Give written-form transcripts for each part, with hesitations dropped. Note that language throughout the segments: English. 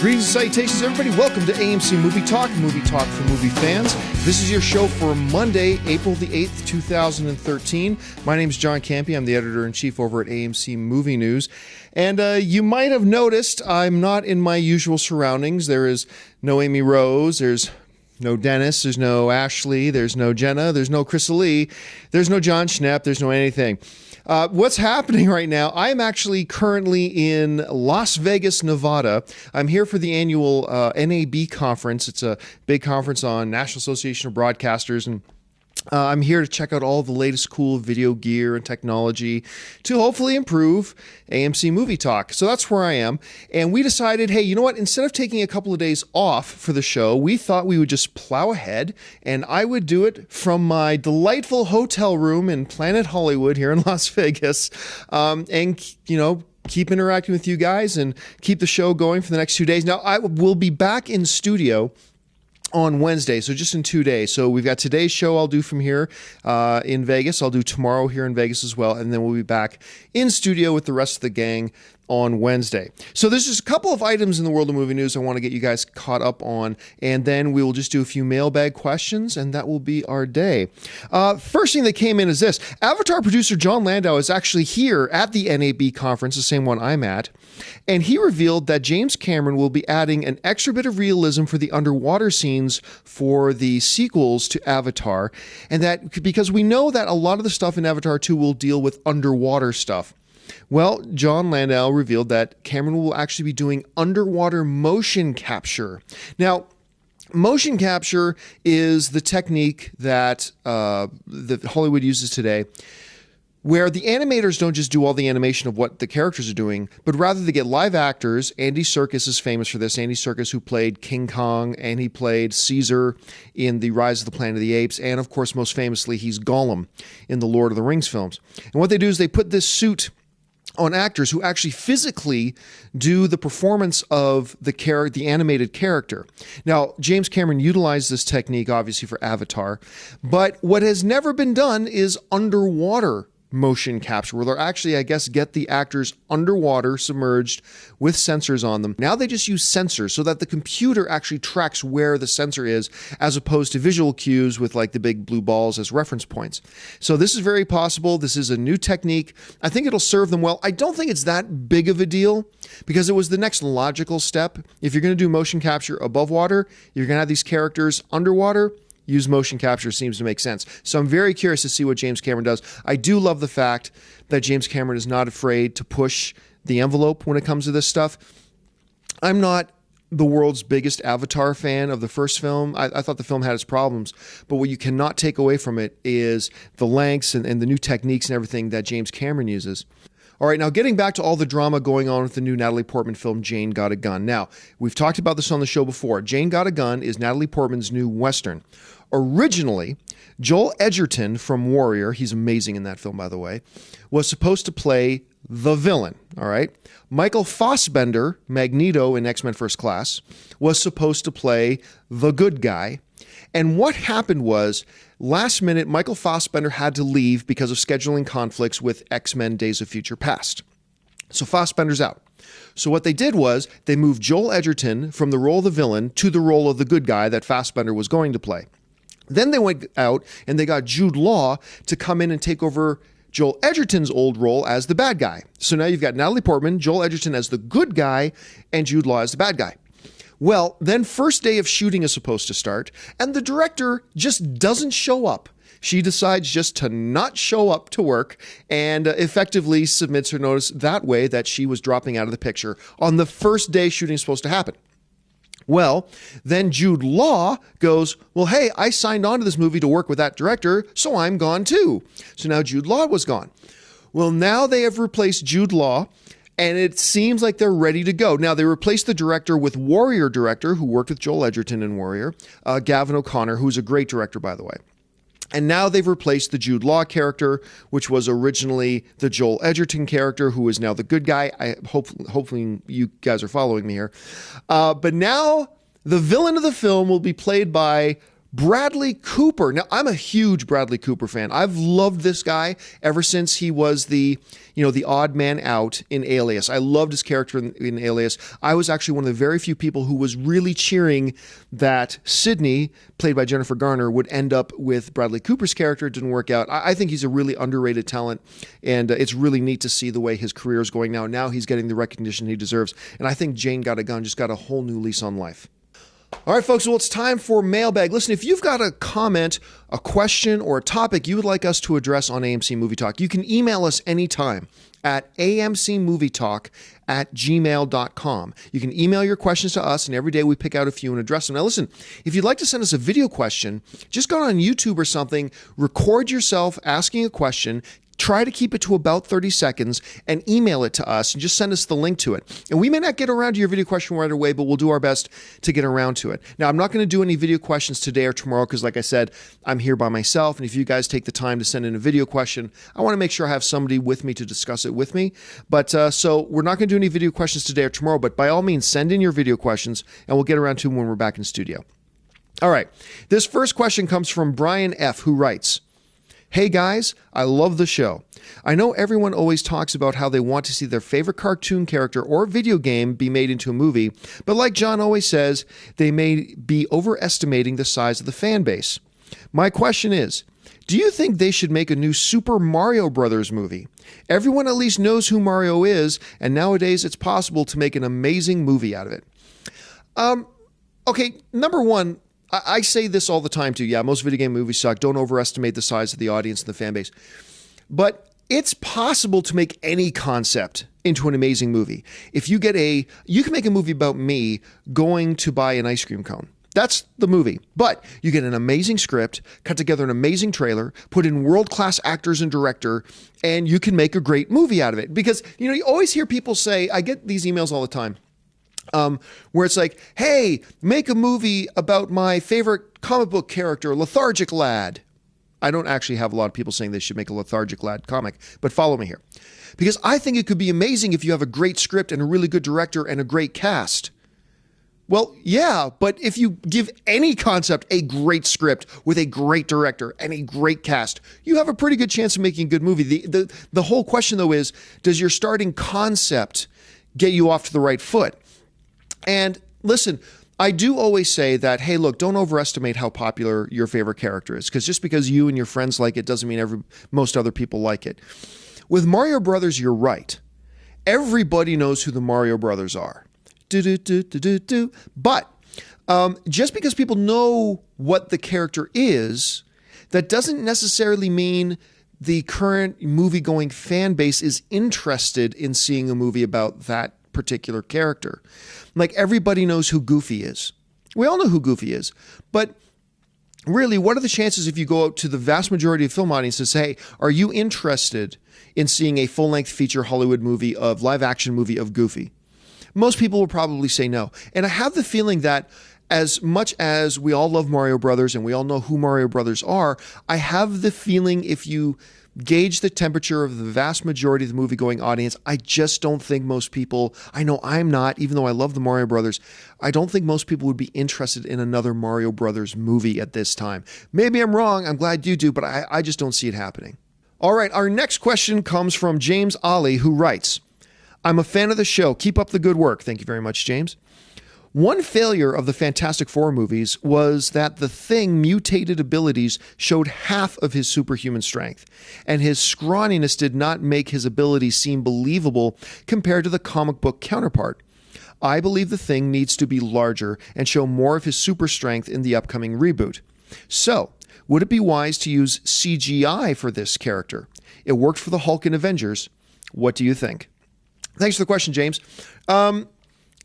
Greetings and salutations, everybody. Welcome to AMC Movie Talk for movie fans. This is your show for Monday, April the 8th, 2013. My name is John Campy. I'm the editor-in-chief over at AMC Movie News. And you might have noticed I'm not in my usual surroundings. There is no Amy Rose. There's no Dennis. There's no Ashley. There's no Jenna. There's no Chris Lee. There's no John Schnepp. There's no anything. What's happening right now, I'm actually currently in Las Vegas, Nevada. I'm here for the annual NAB conference. It's a big conference on National Association of Broadcasters, and I'm here to check out all the latest cool video gear and technology to hopefully improve AMC Movie Talk. So that's where I am. And we decided, hey, you know what? Instead of taking a couple of days off for the show, we thought we would just plow ahead, and I would do it from my delightful hotel room in Planet Hollywood here in Las Vegas. And, you know, keep interacting with you guys and keep the show going for the next 2 days. Now, I will be back in studio on Wednesday, so just in 2 days. So we've got today's show I'll do from here in Vegas. I'll do tomorrow here in Vegas as well, and then we'll be back in studio with the rest of the gang on Wednesday. So there's just a couple of items in the world of movie news I want to get you guys caught up on, and then we will just do a few mailbag questions, and that will be our day. First thing that came in is this. Avatar producer John Landau is actually here at the NAB conference, the same one I'm at, and he revealed that James Cameron will be adding an extra bit of realism for the underwater scenes for the sequels to Avatar, and that because we know that a lot of the stuff in Avatar 2 will deal with underwater stuff. Well, John Landau revealed that Cameron will actually be doing underwater motion capture. Now, motion capture is the technique that Hollywood uses today, where the animators don't just do all the animation of what the characters are doing, but rather they get live actors. Andy Serkis is famous for this. Andy Serkis, who played King Kong, and he played Caesar in the Rise of the Planet of the Apes, and of course, most famously, he's Gollum in the Lord of the Rings films. And what they do is they put this suit on actors who actually physically do the performance of the animated character. Now, James Cameron utilized this technique, obviously, for Avatar, but what has never been done is underwater motion capture, where they'll actually, I guess, get the actors underwater, submerged, with sensors on them. Now they just use sensors so that the computer actually tracks where the sensor is, as opposed to visual cues with like the big blue balls as reference points. So this is very possible. This is a new technique. I think it'll serve them well. I don't think it's that big of a deal because it was the next logical step. If you're going to do motion capture above water, you're going to have these characters underwater. Use motion capture seems to make sense. So I'm very curious to see what James Cameron does. I do love the fact that James Cameron is not afraid to push the envelope when it comes to this stuff. I'm not the world's biggest Avatar fan of the first film. I thought the film had its problems, but what you cannot take away from it is the lengths and the new techniques and everything that James Cameron uses. All right, now getting back to all the drama going on with the new Natalie Portman film, Jane Got a Gun. Now, we've talked about this on the show before. Jane Got a Gun is Natalie Portman's new Western. Originally, Joel Edgerton from Warrior, he's amazing in that film, by the way, was supposed to play the villain, all right? Michael Fassbender, Magneto in X-Men First Class, was supposed to play the good guy. And what happened was, last minute, Michael Fassbender had to leave because of scheduling conflicts with X-Men Days of Future Past. So Fassbender's out. So what they did was they moved Joel Edgerton from the role of the villain to the role of the good guy that Fassbender was going to play. Then they went out and they got Jude Law to come in and take over Joel Edgerton's old role as the bad guy. So now you've got Natalie Portman, Joel Edgerton as the good guy, and Jude Law as the bad guy. Well, then first day of shooting is supposed to start, and the director just doesn't show up. She decides just to not show up to work and effectively submits her notice that way that she was dropping out of the picture on the first day shooting is supposed to happen. Well, then Jude Law goes, well, hey, I signed on to this movie to work with that director, so I'm gone too. So now Jude Law was gone. Well, now they have replaced Jude Law, and it seems like they're ready to go. Now, they replaced the director with Warrior director, who worked with Joel Edgerton in Warrior, Gavin O'Connor, who's a great director, by the way. And now they've replaced the Jude Law character, which was originally the Joel Edgerton character, who is now the good guy. Hopefully you guys are following me here. But now the villain of the film will be played by Bradley Cooper. Now, I'm a huge Bradley Cooper fan. I've loved this guy ever since he was the odd man out in Alias. I loved his character in Alias. I was actually one of the very few people who was really cheering that Sydney, played by Jennifer Garner, would end up with Bradley Cooper's character. It didn't work out. I think he's a really underrated talent, and it's really neat to see the way his career is going now. Now he's getting the recognition he deserves, and I think Jane Got a Gun just got a whole new lease on life. All right, folks, well, it's time for Mailbag. Listen, if you've got a comment, a question, or a topic you would like us to address on AMC Movie Talk, you can email us anytime at amcmovietalk@gmail.com. You can email your questions to us, and every day we pick out a few and address them. Now, listen, if you'd like to send us a video question, just go on YouTube or something, record yourself asking a question, try to keep it to about 30 seconds and email it to us and just send us the link to it. And we may not get around to your video question right away, but we'll do our best to get around to it. Now, I'm not going to do any video questions today or tomorrow because, like I said, I'm here by myself. And if you guys take the time to send in a video question, I want to make sure I have somebody with me to discuss it with me. But so we're not going to do any video questions today or tomorrow, but by all means, send in your video questions and we'll get around to them when we're back in studio. All right. This first question comes from Brian F., who writes, "Hey guys, I love the show. I know everyone always talks about how they want to see their favorite cartoon character or video game be made into a movie, but like John always says, they may be overestimating the size of the fan base. My question is, do you think they should make a new Super Mario Brothers movie? Everyone at least knows who Mario is, and nowadays it's possible to make an amazing movie out of it." Okay, number one, I say this all the time too. Yeah, most video game movies suck. Don't overestimate the size of the audience and the fan base. But it's possible to make any concept into an amazing movie. If you you can make a movie about me going to buy an ice cream cone. That's the movie. But you get an amazing script, cut together an amazing trailer, put in world-class actors and director, and you can make a great movie out of it. Because, you always hear people say, I get these emails all the time, where it's like, hey, make a movie about my favorite comic book character, Lethargic Lad. I don't actually have a lot of people saying they should make a Lethargic Lad comic, but follow me here. Because I think it could be amazing if you have a great script and a really good director and a great cast. Well, yeah, but if you give any concept a great script with a great director and a great cast, you have a pretty good chance of making a good movie. The whole question, though, is, does your starting concept get you off to the right foot? And listen, I do always say that, hey, look, don't overestimate how popular your favorite character is, because just because you and your friends like it doesn't mean most other people like it. With Mario Brothers, you're right. Everybody knows who the Mario Brothers are. But just because people know what the character is, that doesn't necessarily mean the current movie-going fan base is interested in seeing a movie about that particular character. Like, everybody knows who Goofy is. We all know who Goofy is. But really, what are the chances if you go out to the vast majority of film audiences and say, hey, are you interested in seeing a full-length feature Hollywood movie live-action movie of Goofy? Most people will probably say no. And I have the feeling that as much as we all love Mario Brothers and we all know who Mario Brothers are, I have the feeling if you gauge the temperature of the vast majority of the movie-going audience, I just don't think most people, I know I'm not, even though I love the Mario Brothers, I don't think most people would be interested in another Mario Brothers movie at this time. Maybe I'm wrong, I'm glad you do, but I just don't see it happening. All right, our next question comes from James Ali, who writes, "I'm a fan of the show. Keep up the good work." Thank you very much, James. "One failure of the Fantastic Four movies was that the Thing mutated abilities showed half of his superhuman strength, and his scrawniness did not make his abilities seem believable compared to the comic book counterpart. I believe the Thing needs to be larger and show more of his super strength in the upcoming reboot. So, would it be wise to use CGI for this character? It worked for the Hulk in Avengers. What do you think?" Thanks for the question, James.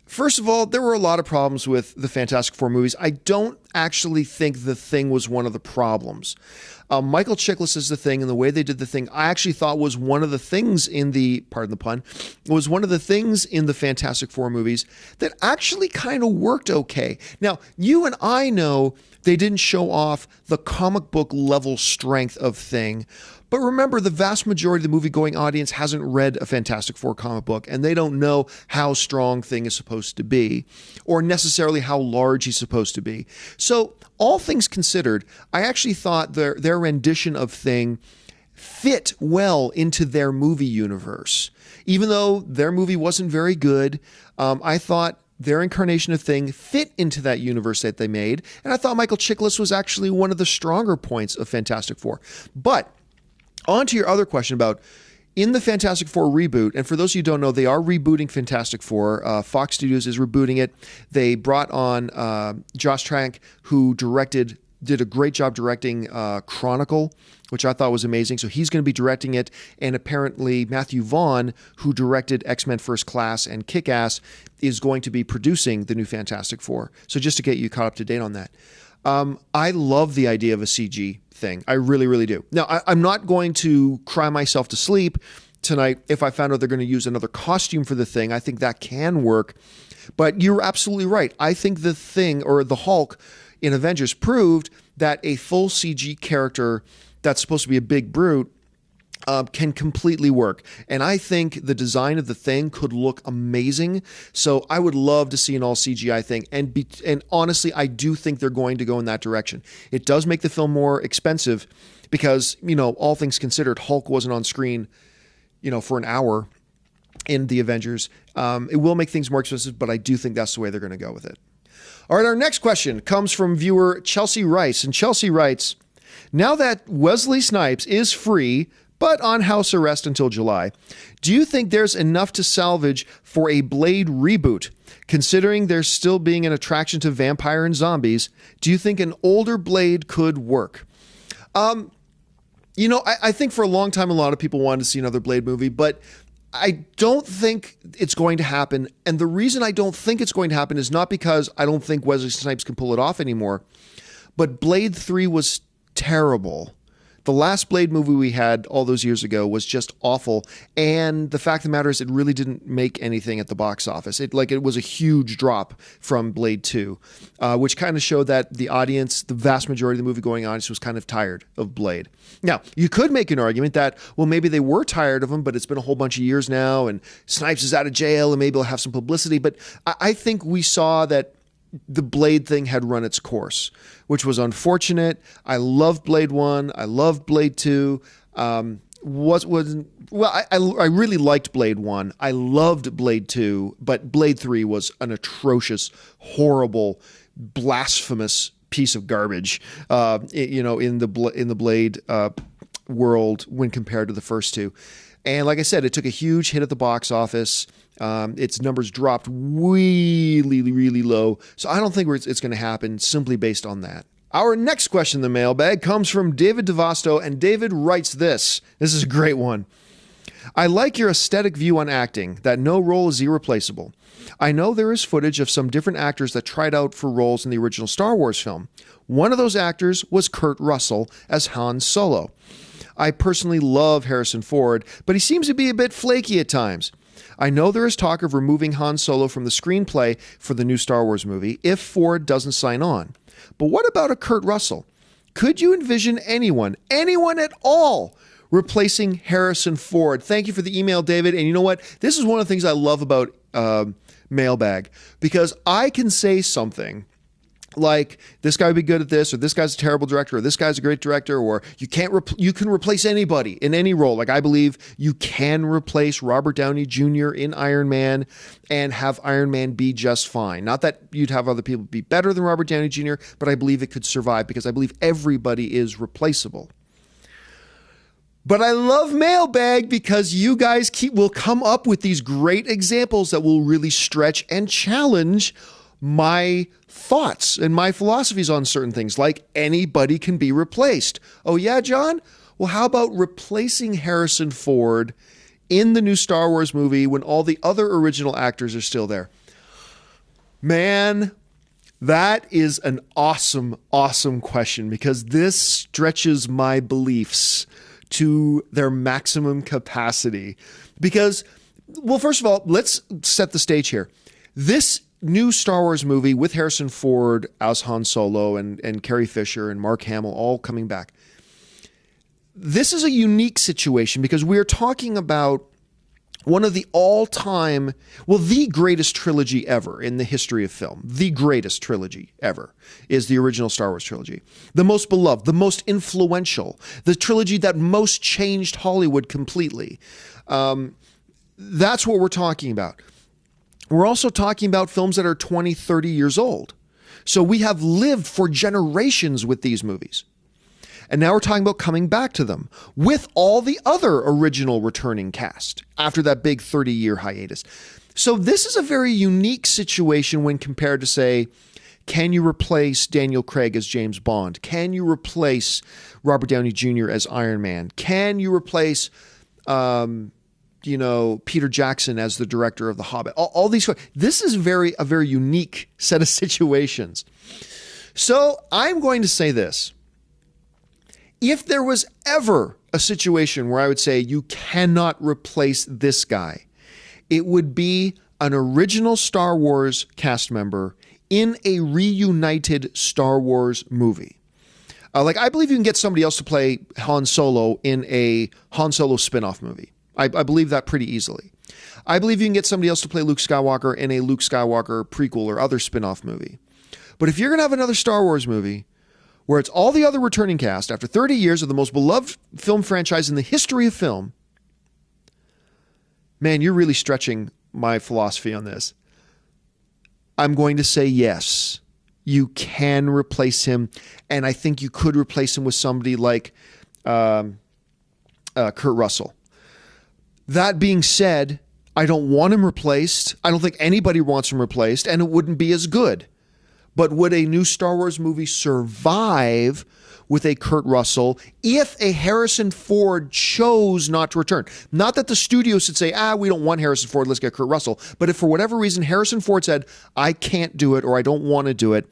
First of all, there were a lot of problems with the Fantastic Four movies. I don't actually think the Thing was one of the problems. Michael Chiklis is the Thing, and the way they did the Thing, I actually thought was one of the things in the, pardon the pun, was one of the things in the Fantastic Four movies that actually kind of worked okay. Now, you and I know they didn't show off the comic book level strength of Thing, But remember, the vast majority of the movie-going audience hasn't read a Fantastic Four comic book, and they don't know how strong Thing is supposed to be, or necessarily how large he's supposed to be. So, all things considered, I actually thought their rendition of Thing fit well into their movie universe. Even though their movie wasn't very good, I thought their incarnation of Thing fit into that universe that they made, and I thought Michael Chiklis was actually one of the stronger points of Fantastic Four. But on to your other question about in the Fantastic Four reboot, and for those of you who don't know, they are rebooting Fantastic Four. Fox Studios is rebooting it. They brought on Josh Trank, who did a great job directing Chronicle, which I thought was amazing. So he's going to be directing it. And apparently Matthew Vaughn, who directed X-Men First Class and Kick-Ass, is going to be producing the new Fantastic Four. So just to get you caught up to date on that. I love the idea of a CG thing. I really, really do. Now, I'm not going to cry myself to sleep tonight if I found out they're going to use another costume for the Thing. I think that can work. But you're absolutely right. I think the Thing, or the Hulk in Avengers, proved that a full CG character that's supposed to be a big brute can completely work. And I think the design of the Thing could look amazing. So I would love to see an all CGI thing. And honestly, I do think they're going to go in that direction. It does make the film more expensive because, all things considered, Hulk wasn't on screen, for an hour in the Avengers. It will make things more expensive, but I do think that's the way they're going to go with it. All right, our next question comes from viewer Chelsea Rice. And Chelsea writes, now that Wesley Snipes is free, but on house arrest until July, do you think there's enough to salvage for a Blade reboot? Considering there's still being an attraction to vampire and zombies, do you think an older Blade could work? I think for a long time, a lot of people wanted to see another Blade movie, but I don't think it's going to happen. And the reason I don't think it's going to happen is not because I don't think Wesley Snipes can pull it off anymore, but Blade 3 was terrible. The last Blade movie we had all those years ago was just awful. And the fact of the matter is it really didn't make anything at the box office. It was a huge drop from Blade 2, which kind of showed that the audience, the vast majority of the movie-going audience, was kind of tired of Blade. Now, you could make an argument that, well, maybe they were tired of him, but it's been a whole bunch of years now, and Snipes is out of jail, and maybe he'll have some publicity. But I think we saw that the Blade thing had run its course, which was unfortunate. I loved Blade 1. I loved Blade 2. I really liked Blade 1. I loved Blade 2, but Blade 3 was an atrocious, horrible, blasphemous piece of garbage, in the Blade world when compared to the first two. And like I said, it took a huge hit at the box office. Its numbers dropped really, really low. So I don't think it's going to happen simply based on that. Our next question in the mailbag comes from David DeVasto, and David writes this. This is a great one. I like your aesthetic view on acting, that no role is irreplaceable. I know there is footage of some different actors that tried out for roles in the original Star Wars film. One of those actors was Kurt Russell as Han Solo. I personally love Harrison Ford, but he seems to be a bit flaky at times. I know there is talk of removing Han Solo from the screenplay for the new Star Wars movie if Ford doesn't sign on. But what about a Kurt Russell? Could you envision anyone at all, replacing Harrison Ford? Thank you for the email, David. And you know what? This is one of the things I love about Mailbag, because I can say something like, this guy would be good at this, or this guy's a terrible director, or this guy's a great director, or you can replace anybody in any role. Like, I believe you can replace Robert Downey Jr. in Iron Man and have Iron Man be just fine. Not that you'd have other people be better than Robert Downey Jr., but I believe it could survive because I believe everybody is replaceable. But I love Mailbag because you guys will come up with these great examples that will really stretch and challenge my thoughts and my philosophies on certain things, like anybody can be replaced. Oh yeah, John? Well, how about replacing Harrison Ford in the new Star Wars movie when all the other original actors are still there? Man, that is an awesome, awesome question, because this stretches my beliefs to their maximum capacity. Because, well, first of all, let's set the stage here. This new Star Wars movie with Harrison Ford as Han Solo and Carrie Fisher and Mark Hamill all coming back. this is a unique situation because we are talking about one of the all-time, well, the greatest trilogy ever in the history of film. The greatest trilogy ever is the original Star Wars trilogy. The most beloved, the most influential, the trilogy that most changed Hollywood completely. That's what we're talking about. We're also talking about films that are 20, 30 years old. So we have lived for generations with these movies. And now we're talking about coming back to them with all the other original returning cast after that big 30-year hiatus. So this is a very unique situation when compared to, say, can you replace Daniel Craig as James Bond? Can you replace Robert Downey Jr. as Iron Man? Can you replace, Peter Jackson as the director of The Hobbit? All these. This is a very unique set of situations. So I'm going to say this. If there was ever a situation where I would say you cannot replace this guy, it would be an original Star Wars cast member in a reunited Star Wars movie. I believe you can get somebody else to play Han Solo in a Han Solo spin-off movie. I believe that pretty easily. I believe you can get somebody else to play Luke Skywalker in a Luke Skywalker prequel or other spin-off movie. But if you're going to have another Star Wars movie where it's all the other returning cast after 30 years of the most beloved film franchise in the history of film, man, you're really stretching my philosophy on this. I'm going to say yes, you can replace him, and I think you could replace him with somebody like Kurt Russell. That being said, I don't want him replaced. I don't think anybody wants him replaced, and it wouldn't be as good. But would a new Star Wars movie survive with a Kurt Russell if a Harrison Ford chose not to return? Not that the studio should say, we don't want Harrison Ford, let's get Kurt Russell. But if for whatever reason Harrison Ford said, I can't do it or I don't want to do it,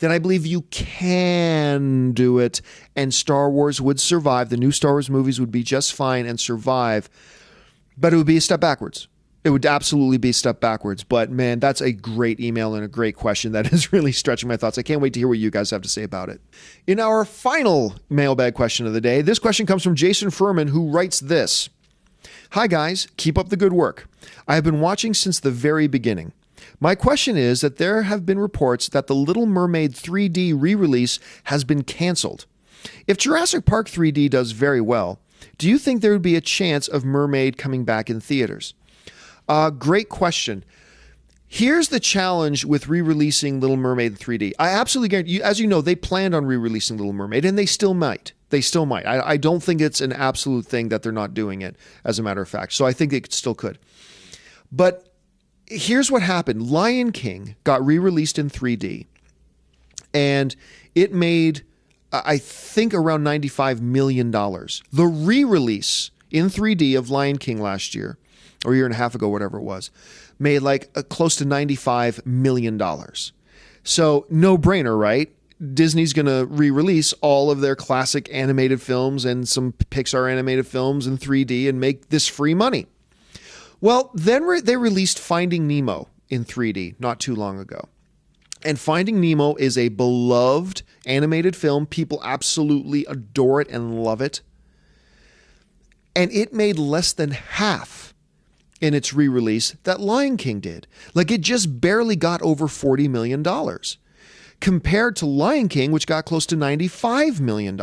then I believe you can do it and Star Wars would survive. The new Star Wars movies would be just fine and survive, but it would be a step backwards. It would absolutely be a step backwards. But man, that's a great email and a great question that is really stretching my thoughts. I can't wait to hear what you guys have to say about it. In our final mailbag question of the day, this question comes from Jason Furman, who writes this. Hi guys, keep up the good work. I have been watching since the very beginning. My question is that there have been reports that The Little Mermaid 3D re-release has been canceled. If Jurassic Park 3D does very well, do you think there would be a chance of Mermaid coming back in theaters? Great question. Here's the challenge with re-releasing Little Mermaid in 3D. I absolutely guarantee you, as you know, they planned on re-releasing Little Mermaid, and they still might. I don't think it's an absolute thing that they're not doing it, as a matter of fact. So I think they still could. But here's what happened. Lion King got re-released in 3D, and it made, I think, around $95 million. The re-release in 3D of Lion King last year, or a year and a half ago, whatever it was, made close to $95 million. So no brainer, right? Disney's going to re-release all of their classic animated films and some Pixar animated films in 3D and make this free money. Well, then they released Finding Nemo in 3D not too long ago. And Finding Nemo is a beloved animated film. People absolutely adore it and love it. And it made less than half in its re-release that Lion King did. It just barely got over $40 million compared to Lion King, which got close to $95 million.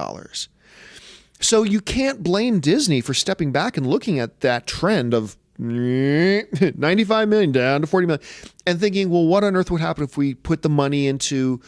So you can't blame Disney for stepping back and looking at that trend of 95 million down to 40 million and thinking, well, what on earth would happen if we put the money into,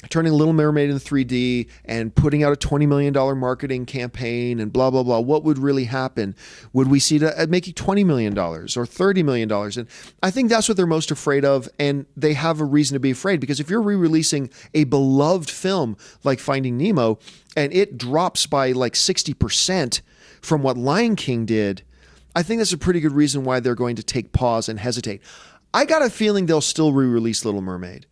turning Little Mermaid in 3D and putting out a $20 million marketing campaign and blah, blah, blah. What would really happen? Would we see it making $20 million or $30 million? And I think that's what they're most afraid of. And they have a reason to be afraid, because if you're re-releasing a beloved film like Finding Nemo and it drops by 60% from what Lion King did, I think that's a pretty good reason why they're going to take pause and hesitate. I got a feeling they'll still re-release Little Mermaid.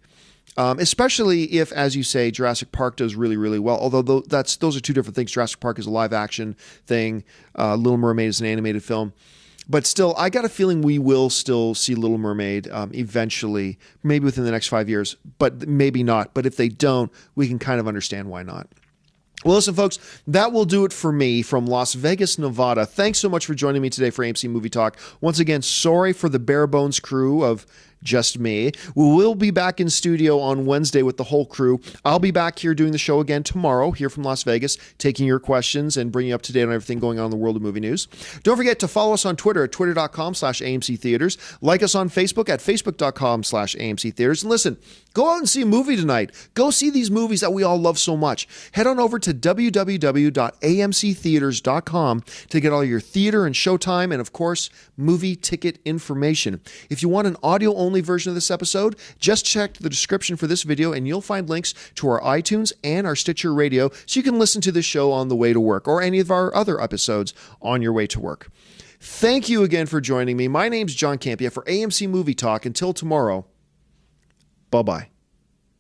Especially if, as you say, Jurassic Park does really, really well. Although those are two different things. Jurassic Park is a live action thing. Little Mermaid is an animated film. But still, I got a feeling we will still see Little Mermaid eventually, maybe within the next 5 years, but maybe not. But if they don't, we can kind of understand why not. Well, listen, folks, that will do it for me from Las Vegas, Nevada. Thanks so much for joining me today for AMC Movie Talk. Once again, sorry for the bare bones crew of just me. We will be back in studio on Wednesday with the whole crew. I'll be back here doing the show again tomorrow here from Las Vegas, taking your questions and bringing you up to date on everything going on in the world of movie news. Don't forget to follow us on Twitter at twitter.com/AMC Theaters. Like us on Facebook at facebook.com/AMC Theaters. And listen, go out and see a movie tonight. Go see these movies that we all love so much. Head on over to www.amctheaters.com to get all your theater and showtime and, of course, movie ticket information. If you want an audio-only version of this episode, just check the description for this video and you'll find links to our iTunes and our Stitcher Radio so you can listen to this show on the way to work or any of our other episodes on your way to work. Thank you again for joining me. My name's John Campia for AMC Movie Talk. Until tomorrow, bye-bye.